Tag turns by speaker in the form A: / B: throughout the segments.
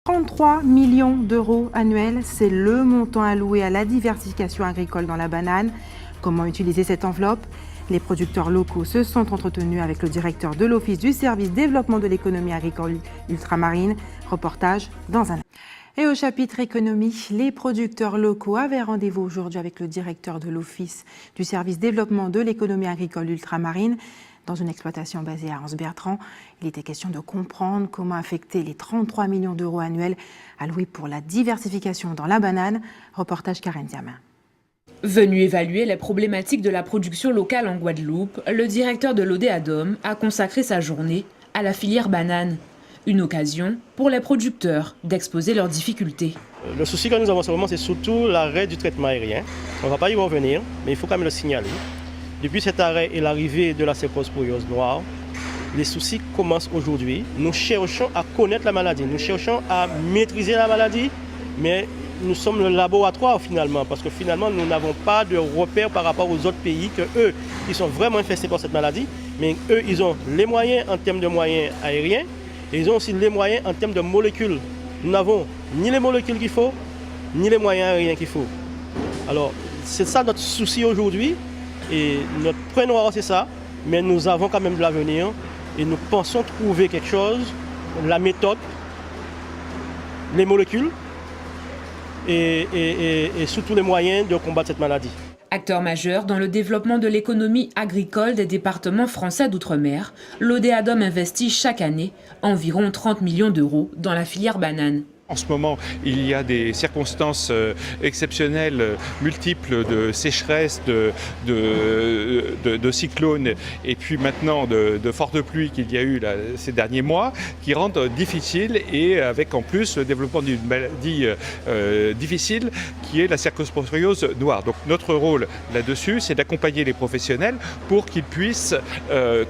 A: 33 millions d'euros annuels, c'est le montant alloué à la diversification agricole dans la banane. Comment utiliser cette enveloppe? Les producteurs locaux se sont entretenus avec le directeur de l'Office du service développement de l'économie agricole ultramarine. Reportage dans un... Et au chapitre économie, les producteurs locaux avaient rendez-vous aujourd'hui avec le directeur de l'Office du service développement de l'économie agricole ultramarine. Dans une exploitation basée à Anse-Bertrand, il était question de comprendre comment affecter les 33 millions d'euros annuels alloués pour la diversification dans la banane. Reportage Karen Diamin.
B: Venu évaluer les problématiques de la production locale en Guadeloupe, le directeur de l'Odéadom a consacré sa journée à la filière banane. Une occasion pour les producteurs d'exposer leurs difficultés.
C: Le souci que nous avons en ce moment, c'est surtout l'arrêt du traitement aérien. On ne va pas y revenir, mais il faut quand même le signaler. Depuis cet arrêt et l'arrivée de la cercosporiose noire, les soucis commencent aujourd'hui. Nous cherchons à connaître la maladie, nous cherchons à maîtriser la maladie, mais nous sommes le laboratoire finalement, parce que finalement nous n'avons pas de repères par rapport aux autres pays que eux, ils sont vraiment infestés par cette maladie, mais eux, ils ont les moyens en termes de moyens aériens, et ils ont aussi les moyens en termes de molécules. Nous n'avons ni les molécules qu'il faut, ni les moyens aériens qu'il faut. Alors, c'est ça notre souci aujourd'hui. Et notre point noir, c'est ça, mais nous avons quand même de l'avenir et nous pensons trouver quelque chose, la méthode, les molécules et surtout les moyens de combattre cette maladie.
B: Acteur majeur dans le développement de l'économie agricole des départements français d'outre-mer, l'Odéadom investit chaque année environ 30 millions d'euros dans la filière banane.
D: En ce moment, il y a des circonstances exceptionnelles, multiples de sécheresse, de cyclones et puis maintenant de fortes pluies qu'il y a eu là, ces derniers mois qui rendent difficile et avec en plus le développement d'une maladie difficile qui est la cercosporiose noire. Donc notre rôle là-dessus, c'est d'accompagner les professionnels pour qu'ils puissent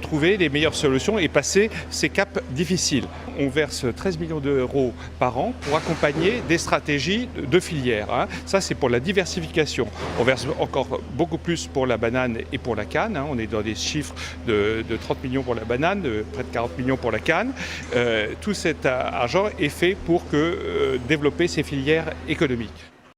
D: trouver les meilleures solutions et passer ces caps difficiles. On verse 13 millions d'euros par an pour accompagner des stratégies de filière. Ça, c'est pour la diversification. On verse encore beaucoup plus pour la banane et pour la canne. On est dans des chiffres de 30 millions pour la banane, de près de 40 millions pour la canne. Tout cet argent est fait pour développer ces filières économiques.